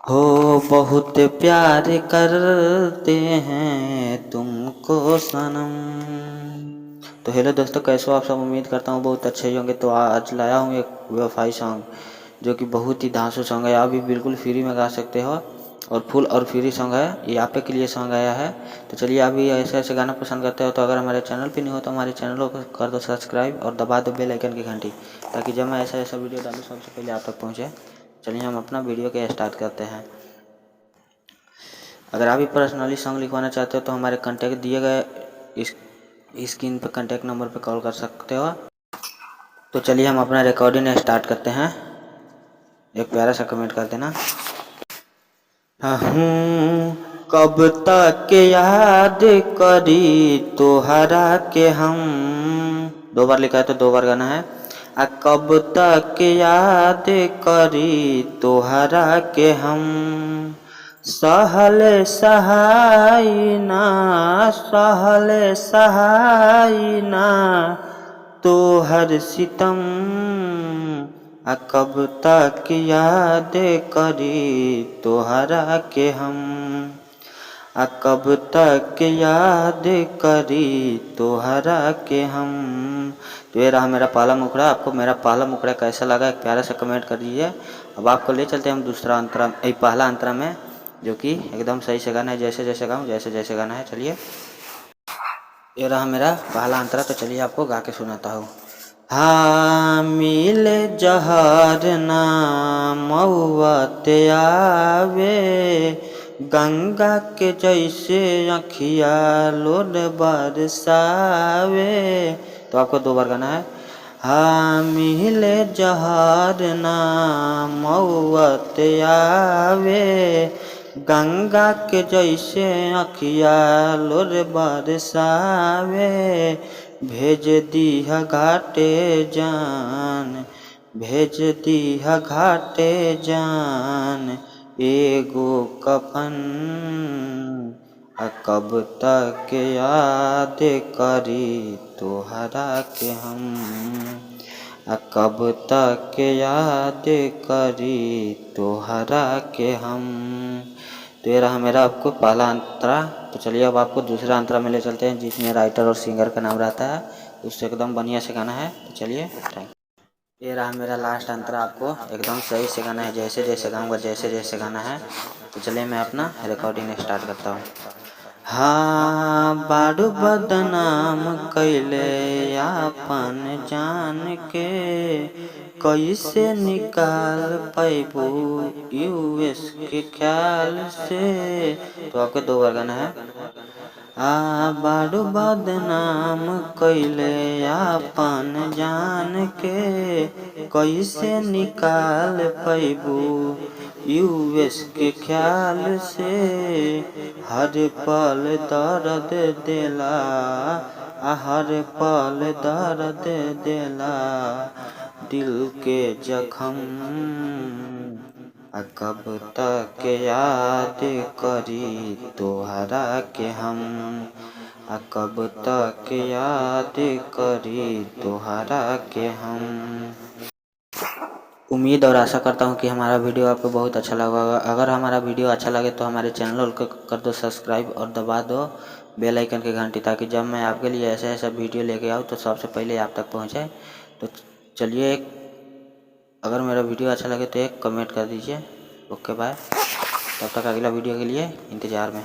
हो बहुत प्यार करते हैं तुमको सनम। तो हेलो दोस्तों, कैसे हो आप सब? उम्मीद करता हूँ बहुत अच्छे ही होंगे। तो आज लाया हूँ एक बेवफाई सॉन्ग जो कि बहुत ही धांसू सॉन्ग है। आप भी बिल्कुल फ्री में गा सकते हो और फुल और फ्री सॉन्ग है। ये आप के लिए सॉन्ग आया है। तो चलिए, आप भी ऐसे ऐसे गाना पसंद करते हो तो अगर हमारे चैनल पे नहीं हो तो हमारे चैनल को कर दो सब्सक्राइब और दबा दो बेल आइकन की घंटी, ताकि जब मैं ऐसा ऐसा वीडियो डालूँ सबसे पहले आप तक पहुँचे। चलिए हम अपना वीडियो के स्टार्ट करते हैं। अगर आप भी पर्सनली सॉन्ग लिखवाना चाहते हो तो हमारे कॉन्टैक्ट दिए गए इस स्क्रीन पर कॉन्टैक्ट नंबर पर कॉल कर सकते हो। तो चलिए हम अपना रिकॉर्डिंग स्टार्ट करते हैं। एक प्यारा सा कमेंट कर देना। हूँ कब तक याद करी तोहरा के हम। दो बार लिखा है तो दो बार गाना है। कब तक याद करी तोहरा के हम। सहल सहाय ना, सहल सहाय ना तोहर सितम। कब तक याद करी तोहरा के हम। कब तक याद करी तोहरा के हम। तो ये रहा मेरा पहला मुखड़ा। आपको मेरा पहला मुखड़ा कैसा लगा एक प्यारा सा कमेंट कर दीजिए। अब आपको ले चलते हैं हम दूसरा अंतरा, पहला अंतरा में, जो कि एकदम सही से गाना है। जैसे जैसे गाऊँ जैसे जैसे गाना है। चलिए, ये रहा मेरा पहला अंतरा। तो चलिए आपको गा के सुनाता हूँ। हाँ मिले जहर ना मौत आवे, गंगा के जैसे अखिया लोड बरसावे। तो आपको दो बार गाना है। हाँ मिले जहर ना मौत आवे, गंगा के जैसे अखिया लोर बरसावे। भेज दीहा घाटे जान, भेज दीहा घाटे जान एगो कफन। कब तक याद करी तोहरा के हम। कब तक याद करी तोहरा के हम। तो ये रहा मेरा आपको पहला अंतरा। तो चलिए अब आपको दूसरा अंतरा में ले चलते हैं, जिसमें राइटर और सिंगर का नाम रहता है। उससे एकदम बढ़िया से गाना है। तो चलिए, ये रहा मेरा लास्ट अंतरा। आपको एकदम सही से गाना है, जैसे जैसे गाऊंगा जैसे जैसे गाना है। तो चलिए मैं अपना रिकॉर्डिंग स्टार्ट करता हूँ। हाँ बारू बदनाम कैले आपन जान के, कैसे निकाल पैबू यूएस के ख्याल से। तो आपके दो बार गाना है। बारू बदनाम कैले आपन जान के, कैसे निकाल पैबू यूएस के ख्याल से। हर पल दर्द देला, हर पल दर्द देला दिल के जख्म। कब तक याद करी तोहरा के हम। कब तक याद करी तोहरा के हम। उम्मीद और आशा करता हूँ कि हमारा वीडियो आपको बहुत अच्छा लगा होगा। अगर हमारा वीडियो अच्छा लगे तो हमारे चैनल को कर दो सब्सक्राइब और दबा दो बेल आइकन की घंटी, ताकि जब मैं आपके लिए ऐसा ऐसा वीडियो लेके आऊँ तो सबसे पहले आप तक पहुँचे। तो चलिए, अगर मेरा वीडियो अच्छा लगे तो एक कमेंट कर दीजिए। Okay bye. तब तक अगला वीडियो के लिए इंतज़ार में।